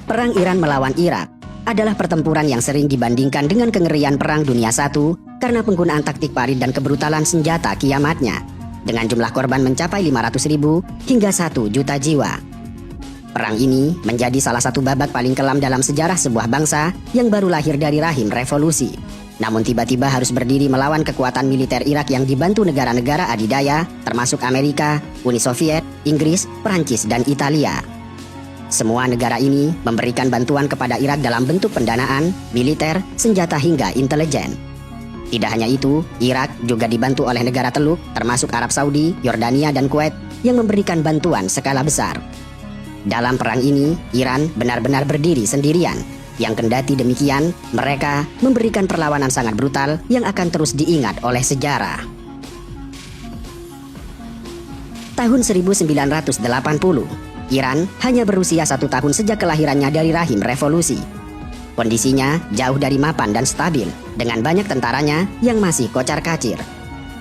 Perang Iran melawan Irak adalah pertempuran yang sering dibandingkan dengan kengerian Perang Dunia I karena penggunaan taktik parit dan kebrutalan senjata kiamatnya, dengan jumlah korban mencapai 500.000 hingga 1 juta jiwa. Perang ini menjadi salah satu babak paling kelam dalam sejarah sebuah bangsa yang baru lahir dari rahim revolusi. Namun tiba-tiba harus berdiri melawan kekuatan militer Irak yang dibantu negara-negara adidaya, termasuk Amerika, Uni Soviet, Inggris, Perancis, dan Italia. Semua negara ini memberikan bantuan kepada Irak dalam bentuk pendanaan, militer, senjata hingga intelijen. Tidak hanya itu, Irak juga dibantu oleh negara Teluk, termasuk Arab Saudi, Yordania, dan Kuwait yang memberikan bantuan skala besar. Dalam perang ini, Iran benar-benar berdiri sendirian. Yang kendati demikian, mereka memberikan perlawanan sangat brutal yang akan terus diingat oleh sejarah. Tahun 1980, Iran hanya berusia 1 tahun sejak kelahirannya dari rahim revolusi. Kondisinya jauh dari mapan dan stabil, dengan banyak tentaranya yang masih kocar-kacir.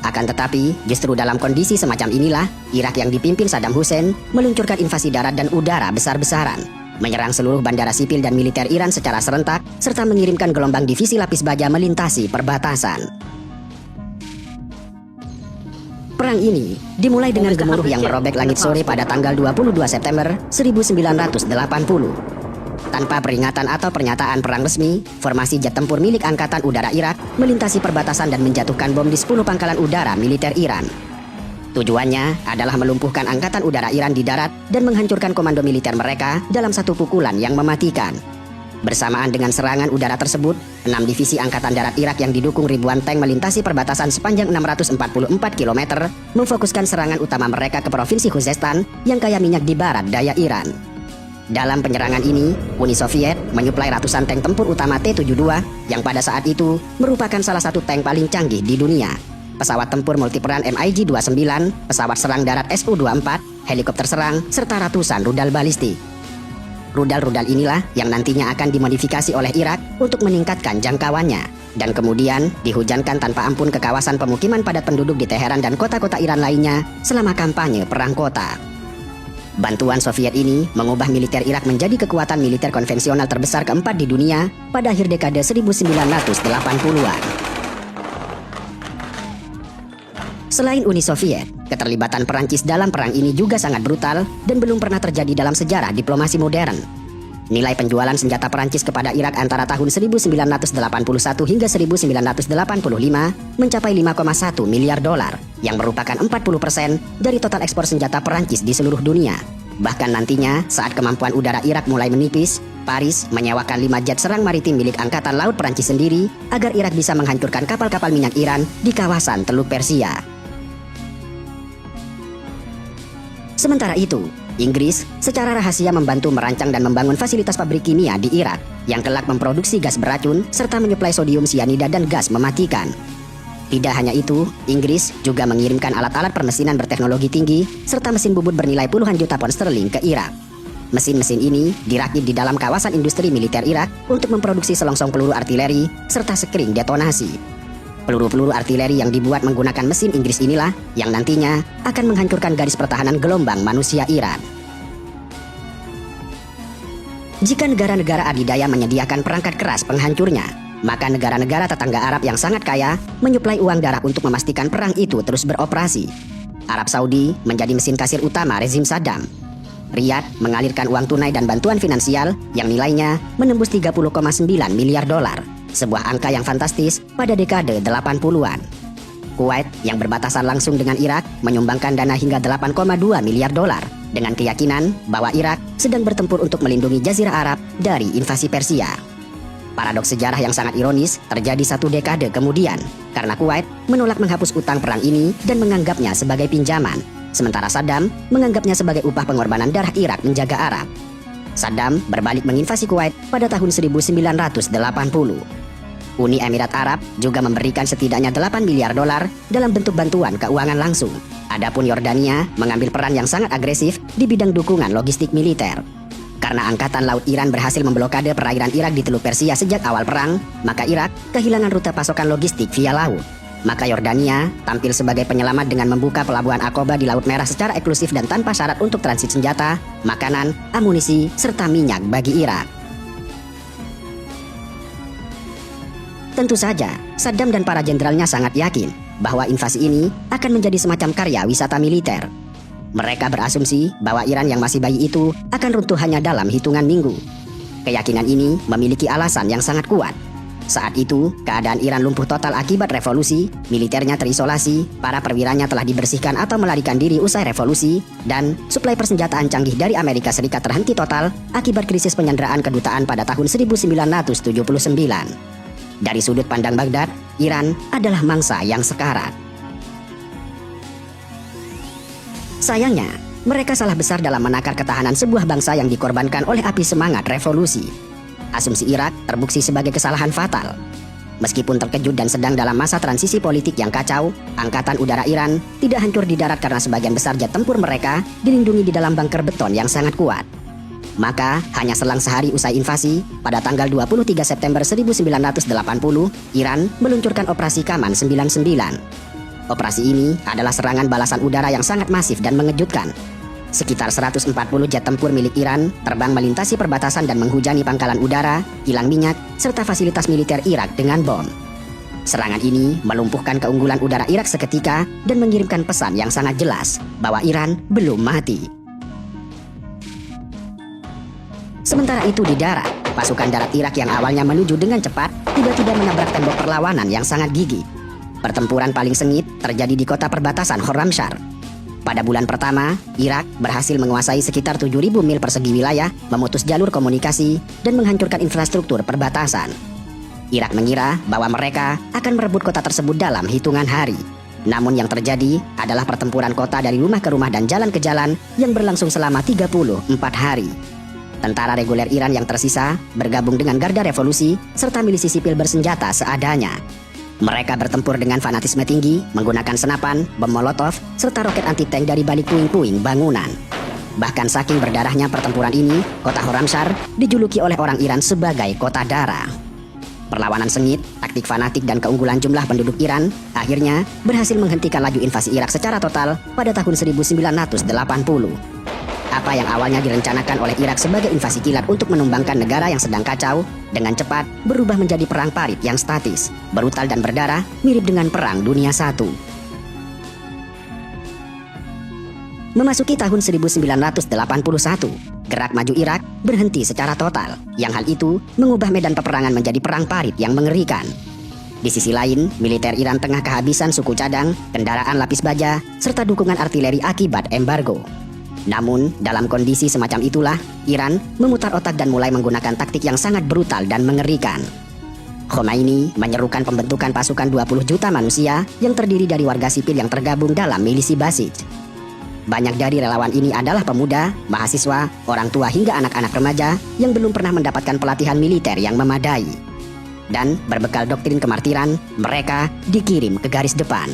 Akan tetapi, justru dalam kondisi semacam inilah, Irak yang dipimpin Saddam Hussein meluncurkan invasi darat dan udara besar-besaran, menyerang seluruh bandara sipil dan militer Iran secara serentak, serta mengirimkan gelombang divisi lapis baja melintasi perbatasan. Perang ini dimulai dengan gemuruh yang merobek langit sore pada tanggal 22 September 1980. Tanpa peringatan atau pernyataan perang resmi, formasi jet tempur milik Angkatan Udara Irak melintasi perbatasan dan menjatuhkan bom di 10 pangkalan udara militer Iran. Tujuannya adalah melumpuhkan Angkatan Udara Iran di darat dan menghancurkan komando militer mereka dalam satu pukulan yang mematikan. Bersamaan dengan serangan udara tersebut, 6 divisi Angkatan Darat Irak yang didukung ribuan tank melintasi perbatasan sepanjang 644 km, memfokuskan serangan utama mereka ke Provinsi Khuzestan yang kaya minyak di barat daya Iran. Dalam penyerangan ini, Uni Soviet menyuplai ratusan tank tempur utama T-72 yang pada saat itu merupakan salah satu tank paling canggih di dunia, pesawat tempur multiperan MiG-29, pesawat serang darat Su-24, helikopter serang, serta ratusan rudal balistik. Rudal-rudal inilah yang nantinya akan dimodifikasi oleh Irak untuk meningkatkan jangkauannya, dan kemudian dihujankan tanpa ampun ke kawasan pemukiman padat penduduk di Teheran dan kota-kota Iran lainnya selama kampanye perang kota. Bantuan Soviet ini mengubah militer Irak menjadi kekuatan militer konvensional terbesar keempat di dunia pada akhir dekade 1980-an. Selain Uni Soviet, keterlibatan Perancis dalam perang ini juga sangat brutal dan belum pernah terjadi dalam sejarah diplomasi modern. Nilai penjualan senjata Perancis kepada Irak antara tahun 1981 hingga 1985 mencapai 5,1 miliar dolar, yang merupakan 40% dari total ekspor senjata Perancis di seluruh dunia. Bahkan nantinya, saat kemampuan udara Irak mulai menipis, Paris menyewakan 5 jet serang maritim milik Angkatan Laut Perancis sendiri agar Irak bisa menghancurkan kapal-kapal minyak Iran di kawasan Teluk Persia. Sementara itu, Inggris secara rahasia membantu merancang dan membangun fasilitas pabrik kimia di Irak yang kelak memproduksi gas beracun serta menyuplai sodium sianida dan gas mematikan. Tidak hanya itu, Inggris juga mengirimkan alat-alat permesinan berteknologi tinggi serta mesin bubut bernilai puluhan juta pound sterling ke Irak. Mesin-mesin ini dirakit di dalam kawasan industri militer Irak untuk memproduksi selongsong peluru artileri serta skring detonasi. Peluru-peluru artileri yang dibuat menggunakan mesin Inggris inilah yang nantinya akan menghancurkan garis pertahanan gelombang manusia Iran. Jika negara-negara adidaya menyediakan perangkat keras penghancurnya, maka negara-negara tetangga Arab yang sangat kaya menyuplai uang darah untuk memastikan perang itu terus beroperasi. Arab Saudi menjadi mesin kasir utama rezim Saddam. Riyadh mengalirkan uang tunai dan bantuan finansial yang nilainya menembus 30,9 miliar dolar. Sebuah angka yang fantastis pada dekade 80-an. Kuwait yang berbatasan langsung dengan Irak menyumbangkan dana hingga 8,2 miliar dolar dengan keyakinan bahwa Irak sedang bertempur untuk melindungi Jazirah Arab dari invasi Persia. Paradoks sejarah yang sangat ironis terjadi 1 dekade kemudian karena Kuwait menolak menghapus utang perang ini dan menganggapnya sebagai pinjaman, sementara Saddam menganggapnya sebagai upah pengorbanan darah Irak menjaga Arab. Saddam berbalik menginvasi Kuwait pada tahun 1980. Uni Emirat Arab juga memberikan setidaknya 8 miliar dolar dalam bentuk bantuan keuangan langsung. Adapun Yordania mengambil peran yang sangat agresif di bidang dukungan logistik militer. Karena Angkatan Laut Iran berhasil memblokade perairan Irak di Teluk Persia sejak awal perang, maka Irak kehilangan rute pasokan logistik via laut. Maka Yordania tampil sebagai penyelamat dengan membuka pelabuhan Aqaba di Laut Merah secara eksklusif dan tanpa syarat untuk transit senjata, makanan, amunisi, serta minyak bagi Irak. Tentu saja, Saddam dan para jenderalnya sangat yakin bahwa invasi ini akan menjadi semacam karya wisata militer. Mereka berasumsi bahwa Iran yang masih bayi itu akan runtuh hanya dalam hitungan minggu. Keyakinan ini memiliki alasan yang sangat kuat. Saat itu, keadaan Iran lumpuh total akibat revolusi, militernya terisolasi, para perwiranya telah dibersihkan atau melarikan diri usai revolusi, dan suplai persenjataan canggih dari Amerika Serikat terhenti total akibat krisis penyanderaan kedutaan pada tahun 1979. Dari sudut pandang Baghdad, Iran adalah mangsa yang sekarat. Sayangnya, mereka salah besar dalam menakar ketahanan sebuah bangsa yang dikorbankan oleh api semangat revolusi. Asumsi Irak terbukti sebagai kesalahan fatal. Meskipun terkejut dan sedang dalam masa transisi politik yang kacau, Angkatan Udara Iran tidak hancur di darat karena sebagian besar jet tempur mereka dilindungi di dalam bunker beton yang sangat kuat. Maka, hanya selang sehari usai invasi, pada tanggal 23 September 1980, Iran meluncurkan Operasi Kaman 99. Operasi ini adalah serangan balasan udara yang sangat masif dan mengejutkan. Sekitar 140 jet tempur milik Iran terbang melintasi perbatasan dan menghujani pangkalan udara, kilang minyak, serta fasilitas militer Irak dengan bom. Serangan ini melumpuhkan keunggulan udara Irak seketika dan mengirimkan pesan yang sangat jelas bahwa Iran belum mati. Sementara itu di darat, pasukan darat Irak yang awalnya menuju dengan cepat tiba-tiba menabrak tembok perlawanan yang sangat gigih. Pertempuran paling sengit terjadi di kota perbatasan Khorramshahr. Pada bulan pertama, Irak berhasil menguasai sekitar 7.000 mil persegi wilayah, memutus jalur komunikasi, dan menghancurkan infrastruktur perbatasan. Irak mengira bahwa mereka akan merebut kota tersebut dalam hitungan hari. Namun yang terjadi adalah pertempuran kota dari rumah ke rumah dan jalan ke jalan yang berlangsung selama 34 hari. Tentara reguler Iran yang tersisa bergabung dengan garda revolusi serta milisi sipil bersenjata seadanya. Mereka bertempur dengan fanatisme tinggi, menggunakan senapan, bom molotov, serta roket anti-tank dari balik puing-puing bangunan. Bahkan saking berdarahnya pertempuran ini, kota Khorramshahr dijuluki oleh orang Iran sebagai kota darah. Perlawanan sengit, taktik fanatik dan keunggulan jumlah penduduk Iran akhirnya berhasil menghentikan laju invasi Irak secara total pada tahun 1980. Apa yang awalnya direncanakan oleh Irak sebagai invasi kilat untuk menumbangkan negara yang sedang kacau, dengan cepat berubah menjadi perang parit yang statis, brutal dan berdarah, mirip dengan Perang Dunia I. Memasuki tahun 1981, gerak maju Irak berhenti secara total, yang hal itu mengubah medan peperangan menjadi perang parit yang mengerikan. Di sisi lain, militer Iran tengah kehabisan suku cadang, kendaraan lapis baja, serta dukungan artileri akibat embargo. Namun, dalam kondisi semacam itulah, Iran memutar otak dan mulai menggunakan taktik yang sangat brutal dan mengerikan. Khomeini menyerukan pembentukan pasukan 20 juta manusia yang terdiri dari warga sipil yang tergabung dalam milisi Basij. Banyak dari relawan ini adalah pemuda, mahasiswa, orang tua hingga anak-anak remaja yang belum pernah mendapatkan pelatihan militer yang memadai. Dan berbekal doktrin kemartiran, mereka dikirim ke garis depan.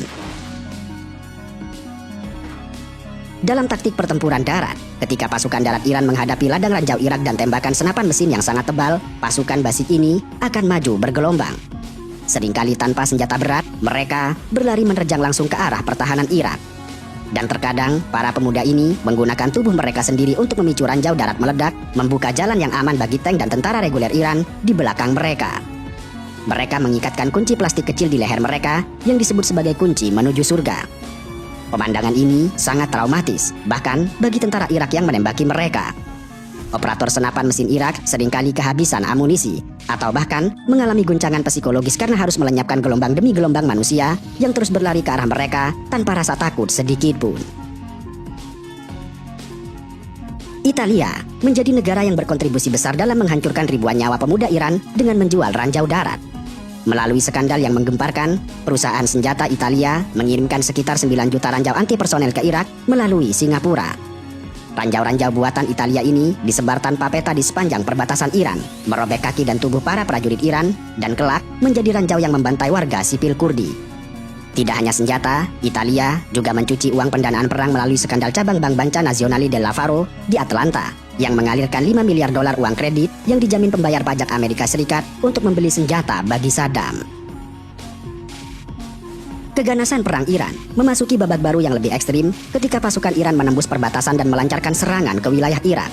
Dalam taktik pertempuran darat, ketika pasukan darat Iran menghadapi ladang ranjau Irak dan tembakan senapan mesin yang sangat tebal, pasukan Basij ini akan maju bergelombang. Seringkali tanpa senjata berat, mereka berlari menerjang langsung ke arah pertahanan Irak. Dan terkadang, para pemuda ini menggunakan tubuh mereka sendiri untuk memicu ranjau darat meledak, membuka jalan yang aman bagi tank dan tentara reguler Iran di belakang mereka. Mereka mengikatkan kunci plastik kecil di leher mereka yang disebut sebagai kunci menuju surga. Pemandangan ini sangat traumatis, bahkan bagi tentara Irak yang menembaki mereka. Operator senapan mesin Irak seringkali kehabisan amunisi, atau bahkan mengalami guncangan psikologis karena harus melenyapkan gelombang demi gelombang manusia yang terus berlari ke arah mereka tanpa rasa takut sedikit pun. Italia menjadi negara yang berkontribusi besar dalam menghancurkan ribuan nyawa pemuda Iran dengan menjual ranjau darat. Melalui skandal yang menggemparkan, perusahaan senjata Italia mengirimkan sekitar 9 juta ranjau anti personel ke Irak melalui Singapura. Ranjau-ranjau buatan Italia ini disebar tanpa peta di sepanjang perbatasan Iran, merobek kaki dan tubuh para prajurit Iran, dan kelak menjadi ranjau yang membantai warga sipil Kurdi. Tidak hanya senjata, Italia juga mencuci uang pendanaan perang melalui skandal cabang Bank Banca Nazionale del Lavoro di Atlanta, yang mengalirkan 5 miliar dolar uang kredit yang dijamin pembayar pajak Amerika Serikat untuk membeli senjata bagi Saddam. Keganasan perang Iran memasuki babak baru yang lebih ekstrim ketika pasukan Iran menembus perbatasan dan melancarkan serangan ke wilayah Irak.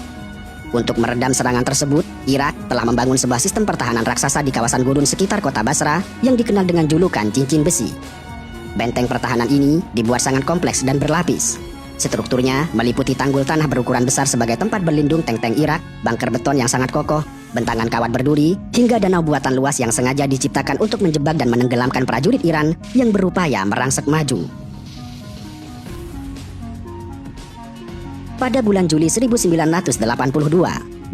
Untuk meredam serangan tersebut, Irak telah membangun sebuah sistem pertahanan raksasa di kawasan gurun sekitar kota Basra yang dikenal dengan julukan cincin besi. Benteng pertahanan ini dibuat sangat kompleks dan berlapis. Strukturnya meliputi tanggul tanah berukuran besar sebagai tempat berlindung tank-tank Irak, bunker beton yang sangat kokoh, bentangan kawat berduri, hingga danau buatan luas yang sengaja diciptakan untuk menjebak dan menenggelamkan prajurit Iran yang berupaya merangsek maju. Pada bulan Juli 1982,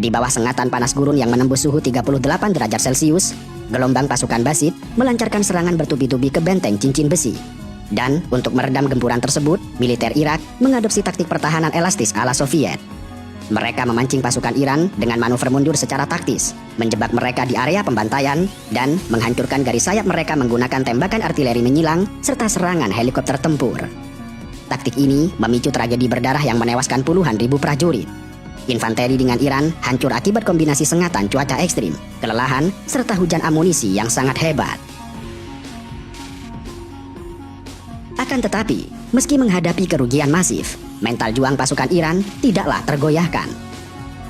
di bawah sengatan panas gurun yang menembus suhu 38 derajat Celcius, gelombang pasukan Basid melancarkan serangan bertubi-tubi ke benteng cincin besi. Dan untuk meredam gempuran tersebut, militer Irak mengadopsi taktik pertahanan elastis ala Soviet. Mereka memancing pasukan Iran dengan manuver mundur secara taktis, menjebak mereka di area pembantaian, dan menghancurkan garis sayap mereka menggunakan tembakan artileri menyilang serta serangan helikopter tempur. Taktik ini memicu tragedi berdarah yang menewaskan puluhan ribu prajurit. Infanteri dengan Iran hancur akibat kombinasi sengatan cuaca ekstrim, kelelahan, serta hujan amunisi yang sangat hebat. Akan tetapi, meski menghadapi kerugian masif, mental juang pasukan Iran tidaklah tergoyahkan.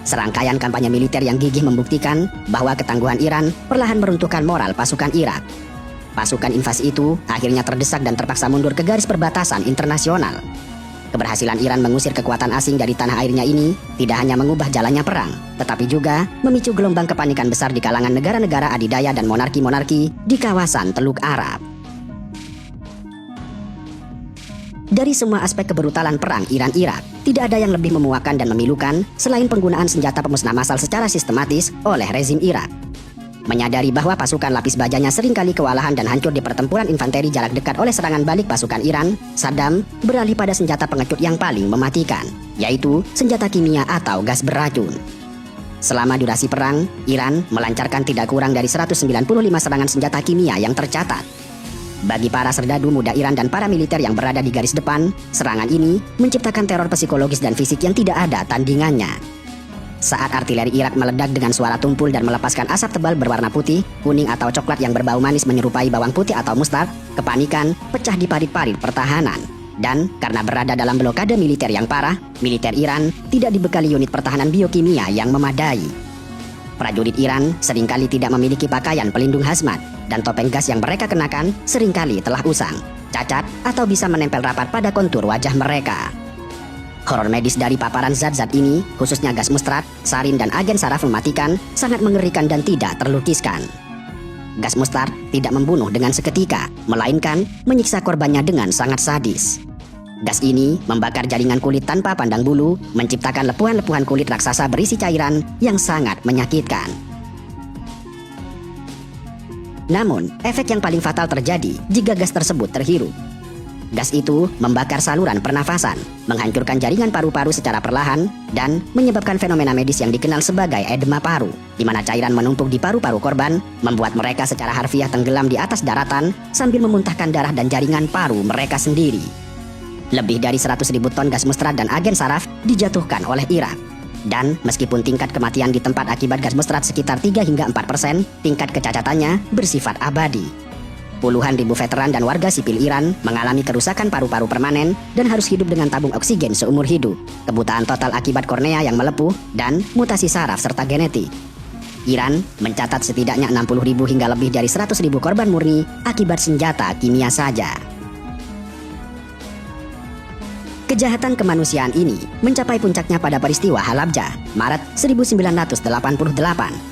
Serangkaian kampanye militer yang gigih membuktikan bahwa ketangguhan Iran perlahan meruntuhkan moral pasukan Irak. Pasukan invasi itu akhirnya terdesak dan terpaksa mundur ke garis perbatasan internasional. Keberhasilan Iran mengusir kekuatan asing dari tanah airnya ini tidak hanya mengubah jalannya perang, tetapi juga memicu gelombang kepanikan besar di kalangan negara-negara adidaya dan monarki-monarki di kawasan Teluk Arab. Dari semua aspek kebrutalan perang Iran-Irak, tidak ada yang lebih memuakkan dan memilukan selain penggunaan senjata pemusnah massal secara sistematis oleh rezim Irak. Menyadari bahwa pasukan lapis bajanya seringkali kewalahan dan hancur di pertempuran infanteri jarak dekat oleh serangan balik pasukan Iran, Saddam beralih pada senjata pengecut yang paling mematikan, yaitu senjata kimia atau gas beracun. Selama durasi perang, Iran melancarkan tidak kurang dari 195 serangan senjata kimia yang tercatat. Bagi para serdadu muda Iran dan para militer yang berada di garis depan, serangan ini menciptakan teror psikologis dan fisik yang tidak ada tandingannya. Saat artileri Irak meledak dengan suara tumpul dan melepaskan asap tebal berwarna putih, kuning atau coklat yang berbau manis menyerupai bawang putih atau mustard, kepanikan pecah di parit-parit pertahanan. Dan karena berada dalam blokade militer yang parah, militer Iran tidak dibekali unit pertahanan biokimia yang memadai. Prajurit Iran seringkali tidak memiliki pakaian pelindung hazmat, dan topeng gas yang mereka kenakan seringkali telah usang, cacat, atau bisa menempel rapat pada kontur wajah mereka. Horor medis dari paparan zat-zat ini, khususnya gas mustard, sarin, dan agen saraf mematikan, sangat mengerikan dan tidak terlukiskan. Gas mustard tidak membunuh dengan seketika, melainkan menyiksa korbannya dengan sangat sadis. Gas ini membakar jaringan kulit tanpa pandang bulu, menciptakan lepuhan-lepuhan kulit raksasa berisi cairan yang sangat menyakitkan. Namun, efek yang paling fatal terjadi jika gas tersebut terhirup. Gas itu membakar saluran pernafasan, menghancurkan jaringan paru-paru secara perlahan, dan menyebabkan fenomena medis yang dikenal sebagai edema paru, di mana cairan menumpuk di paru-paru korban, membuat mereka secara harfiah tenggelam di atas daratan sambil memuntahkan darah dan jaringan paru mereka sendiri. Lebih dari 100.000 ton gas mustard dan agen saraf dijatuhkan oleh Irak. Dan meskipun tingkat kematian di tempat akibat gas mustard sekitar 3 hingga 4%, tingkat kecacatannya bersifat abadi. Puluhan ribu veteran dan warga sipil Iran mengalami kerusakan paru-paru permanen dan harus hidup dengan tabung oksigen seumur hidup, kebutaan total akibat kornea yang melepuh, dan mutasi saraf serta genetik. Iran mencatat setidaknya 60.000 hingga lebih dari 100.000 korban murni akibat senjata kimia saja. Kejahatan kemanusiaan ini mencapai puncaknya pada peristiwa Halabja, Maret 1988.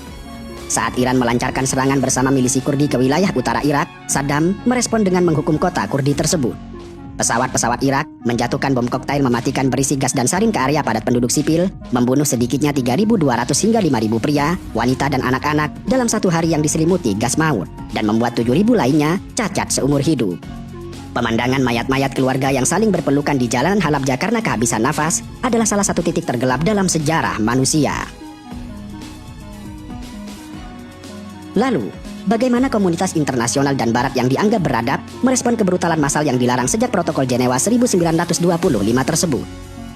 Saat Iran melancarkan serangan bersama milisi Kurdi ke wilayah utara Irak, Saddam merespon dengan menghukum kota Kurdi tersebut. Pesawat-pesawat Irak menjatuhkan bom koktail mematikan berisi gas dan sarin ke area padat penduduk sipil, membunuh sedikitnya 3.200 hingga 5.000 pria, wanita dan anak-anak dalam satu hari yang diselimuti gas maut, dan membuat 7.000 lainnya cacat seumur hidup. Pemandangan mayat-mayat keluarga yang saling berpelukan di jalanan Halabja karena kehabisan nafas adalah salah satu titik tergelap dalam sejarah manusia. Lalu, bagaimana komunitas internasional dan barat yang dianggap beradab merespon kebrutalan massal yang dilarang sejak Protokol Jenewa 1925 tersebut?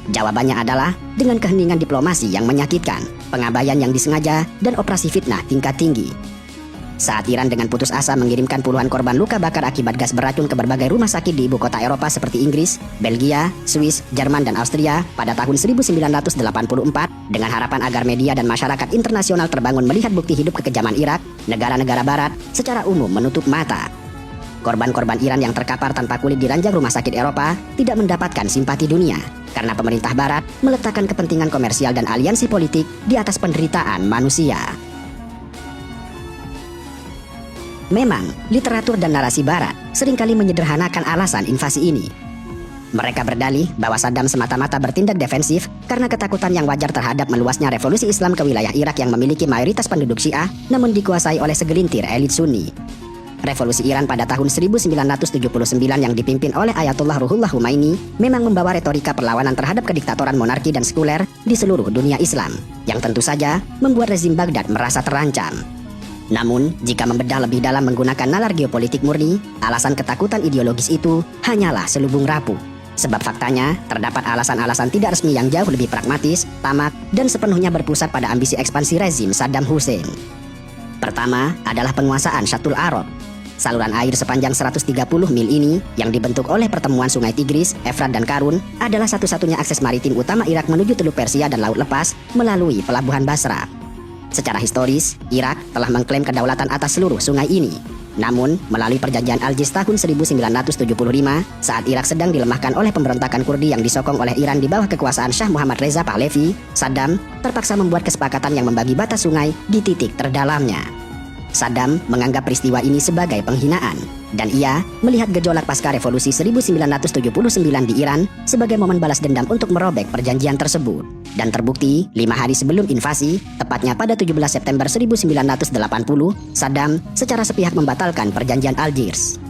Jawabannya adalah dengan keheningan diplomasi yang menyakitkan, pengabaian yang disengaja, dan operasi fitnah tingkat tinggi. Saat Iran dengan putus asa mengirimkan puluhan korban luka bakar akibat gas beracun ke berbagai rumah sakit di ibu kota Eropa seperti Inggris, Belgia, Swiss, Jerman, dan Austria pada tahun 1984 dengan harapan agar media dan masyarakat internasional terbangun melihat bukti hidup kekejaman Irak, negara-negara barat secara umum menutup mata. Korban-korban Iran yang terkapar tanpa kulit di ranjang rumah sakit Eropa tidak mendapatkan simpati dunia karena pemerintah barat meletakkan kepentingan komersial dan aliansi politik di atas penderitaan manusia. Memang, literatur dan narasi barat seringkali menyederhanakan alasan invasi ini. Mereka berdalih bahwa Saddam semata-mata bertindak defensif karena ketakutan yang wajar terhadap meluasnya revolusi Islam ke wilayah Irak yang memiliki mayoritas penduduk Syiah namun dikuasai oleh segelintir elit Sunni. Revolusi Iran pada tahun 1979 yang dipimpin oleh Ayatollah Ruhollah Khomeini memang membawa retorika perlawanan terhadap kediktatoran monarki dan sekuler di seluruh dunia Islam, yang tentu saja membuat rezim Baghdad merasa terancam. Namun, jika membedah lebih dalam menggunakan nalar geopolitik murni, alasan ketakutan ideologis itu hanyalah selubung rapuh. Sebab faktanya, terdapat alasan-alasan tidak resmi yang jauh lebih pragmatis, tamak, dan sepenuhnya berpusat pada ambisi ekspansi rezim Saddam Hussein. Pertama adalah penguasaan Syatul Arab. Saluran air sepanjang 130 mil ini yang dibentuk oleh pertemuan sungai Tigris, Efrat, dan Karun adalah satu-satunya akses maritim utama Irak menuju Teluk Persia dan Laut Lepas melalui pelabuhan Basra. Secara historis, Irak telah mengklaim kedaulatan atas seluruh sungai ini. Namun, melalui perjanjian Algiers tahun 1975, saat Irak sedang dilemahkan oleh pemberontakan Kurdi yang disokong oleh Iran di bawah kekuasaan Shah Muhammad Reza Pahlavi, Saddam terpaksa membuat kesepakatan yang membagi batas sungai di titik terdalamnya. Saddam menganggap peristiwa ini sebagai penghinaan, dan ia melihat gejolak pasca revolusi 1979 di Iran sebagai momen balas dendam untuk merobek perjanjian tersebut. Dan terbukti, 5 hari sebelum invasi, tepatnya pada 17 September 1980, Saddam secara sepihak membatalkan perjanjian Algiers.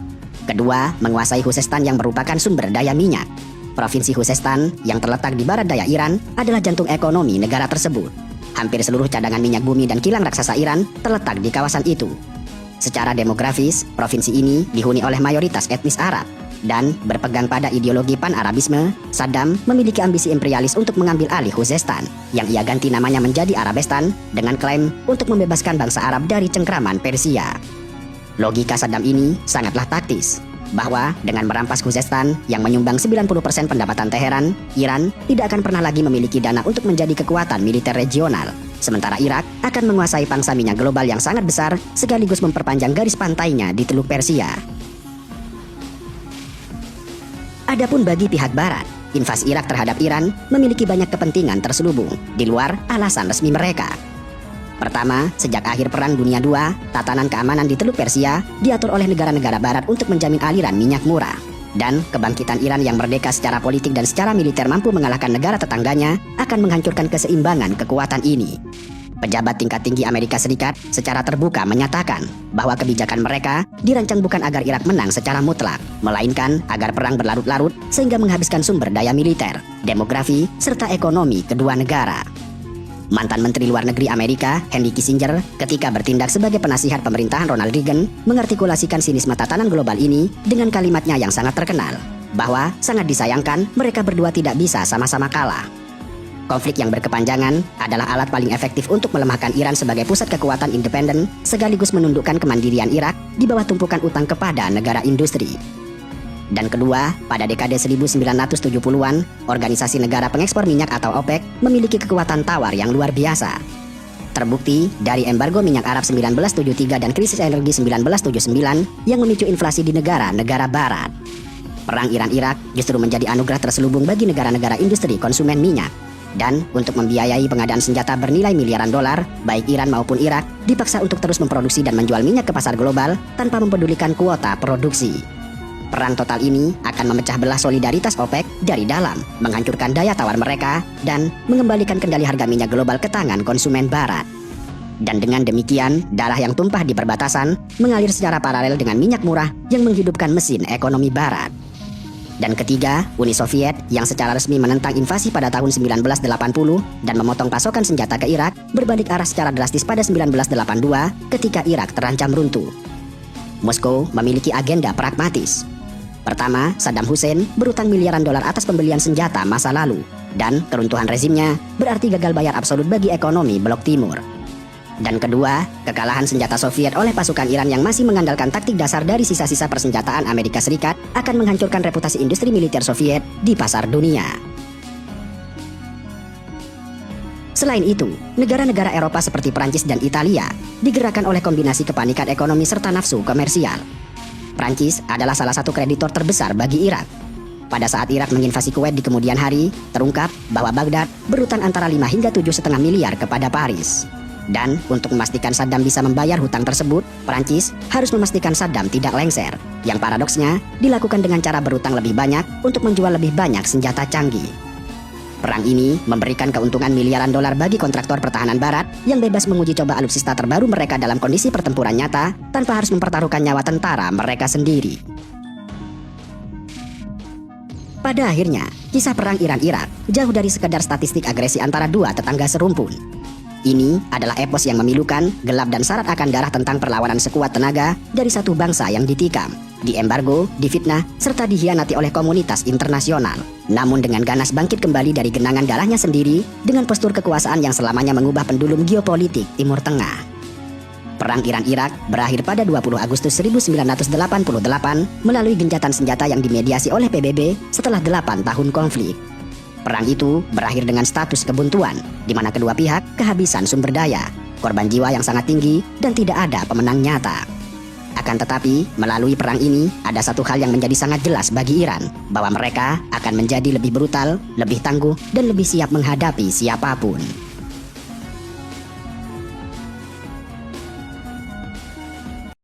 Kedua, menguasai Khuzestan yang merupakan sumber daya minyak. Provinsi Khuzestan yang terletak di barat daya Iran adalah jantung ekonomi negara tersebut. Hampir seluruh cadangan minyak bumi dan kilang raksasa Iran terletak di kawasan itu. Secara demografis, provinsi ini dihuni oleh mayoritas etnis Arab. Dan berpegang pada ideologi pan-Arabisme, Saddam memiliki ambisi imperialis untuk mengambil alih Khuzestan, yang ia ganti namanya menjadi Arabistan dengan klaim untuk membebaskan bangsa Arab dari cengkraman Persia. Logika Saddam ini sangatlah taktis, bahwa dengan merampas Khuzestan yang menyumbang 90% pendapatan Teheran, Iran tidak akan pernah lagi memiliki dana untuk menjadi kekuatan militer regional. Sementara Irak akan menguasai pangsa minyak global yang sangat besar sekaligus memperpanjang garis pantainya di Teluk Persia. Adapun bagi pihak barat, invasi Irak terhadap Iran memiliki banyak kepentingan terselubung di luar alasan resmi mereka. Pertama, sejak akhir Perang Dunia II, tatanan keamanan di Teluk Persia diatur oleh negara-negara barat untuk menjamin aliran minyak murah. Dan kebangkitan Iran yang merdeka secara politik dan secara militer mampu mengalahkan negara tetangganya akan menghancurkan keseimbangan kekuatan ini. Pejabat tingkat tinggi Amerika Serikat secara terbuka menyatakan bahwa kebijakan mereka dirancang bukan agar Irak menang secara mutlak, melainkan agar perang berlarut-larut sehingga menghabiskan sumber daya militer, demografi, serta ekonomi kedua negara. Mantan Menteri Luar Negeri Amerika, Henry Kissinger, ketika bertindak sebagai penasihat pemerintahan Ronald Reagan, mengartikulasikan sinisme tatanan global ini dengan kalimatnya yang sangat terkenal, bahwa sangat disayangkan mereka berdua tidak bisa sama-sama kalah. Konflik yang berkepanjangan adalah alat paling efektif untuk melemahkan Iran sebagai pusat kekuatan independen, sekaligus menundukkan kemandirian Irak di bawah tumpukan utang kepada negara industri. Dan kedua, pada dekade 1970-an, organisasi negara pengekspor minyak atau OPEC memiliki kekuatan tawar yang luar biasa. Terbukti dari embargo minyak Arab 1973 dan krisis energi 1979 yang memicu inflasi di negara-negara barat. Perang Iran-Irak justru menjadi anugerah terselubung bagi negara-negara industri konsumen minyak. Dan untuk membiayai pengadaan senjata bernilai miliaran dolar, baik Iran maupun Irak dipaksa untuk terus memproduksi dan menjual minyak ke pasar global tanpa mempedulikan kuota produksi. Perang total ini akan memecah belah solidaritas OPEC dari dalam, menghancurkan daya tawar mereka, dan mengembalikan kendali harga minyak global ke tangan konsumen barat. Dan dengan demikian, darah yang tumpah di perbatasan mengalir secara paralel dengan minyak murah yang menghidupkan mesin ekonomi barat. Dan ketiga, Uni Soviet yang secara resmi menentang invasi pada tahun 1980 dan memotong pasokan senjata ke Irak berbalik arah secara drastis pada 1982 ketika Irak terancam runtuh. Moskow memiliki agenda pragmatis. Pertama, Saddam Hussein berutang miliaran dolar atas pembelian senjata masa lalu, dan keruntuhan rezimnya berarti gagal bayar absolut bagi ekonomi Blok Timur. Dan kedua, kekalahan senjata Soviet oleh pasukan Iran yang masih mengandalkan taktik dasar dari sisa-sisa persenjataan Amerika Serikat akan menghancurkan reputasi industri militer Soviet di pasar dunia. Selain itu, negara-negara Eropa seperti Prancis dan Italia digerakkan oleh kombinasi kepanikan ekonomi serta nafsu komersial. Prancis adalah salah satu kreditor terbesar bagi Irak. Pada saat Irak menginvasi Kuwait di kemudian hari, terungkap bahwa Baghdad berutang antara 5 hingga 7,5 miliar kepada Paris. Dan untuk memastikan Saddam bisa membayar hutang tersebut, Prancis harus memastikan Saddam tidak lengser. Yang paradoksnya, dilakukan dengan cara berutang lebih banyak untuk menjual lebih banyak senjata canggih. Perang ini memberikan keuntungan miliaran dolar bagi kontraktor pertahanan barat yang bebas menguji coba alutsista terbaru mereka dalam kondisi pertempuran nyata tanpa harus mempertaruhkan nyawa tentara mereka sendiri. Pada akhirnya, kisah perang Iran-Irak jauh dari sekedar statistik agresi antara dua tetangga serumpun. Ini adalah epos yang memilukan, gelap dan syarat akan darah tentang perlawanan sekuat tenaga dari satu bangsa yang ditikam, diembargo, difitnah, serta dihianati oleh komunitas internasional. Namun dengan ganas bangkit kembali dari genangan darahnya sendiri dengan postur kekuasaan yang selamanya mengubah pendulum geopolitik Timur Tengah. Perang Iran-Irak berakhir pada 20 Agustus 1988 melalui gencatan senjata yang dimediasi oleh PBB setelah 8 tahun konflik. Perang itu berakhir dengan status kebuntuan, di mana kedua pihak kehabisan sumber daya, korban jiwa yang sangat tinggi, dan tidak ada pemenang nyata. Akan tetapi, melalui perang ini, ada satu hal yang menjadi sangat jelas bagi Iran, bahwa mereka akan menjadi lebih brutal, lebih tangguh, dan lebih siap menghadapi siapapun.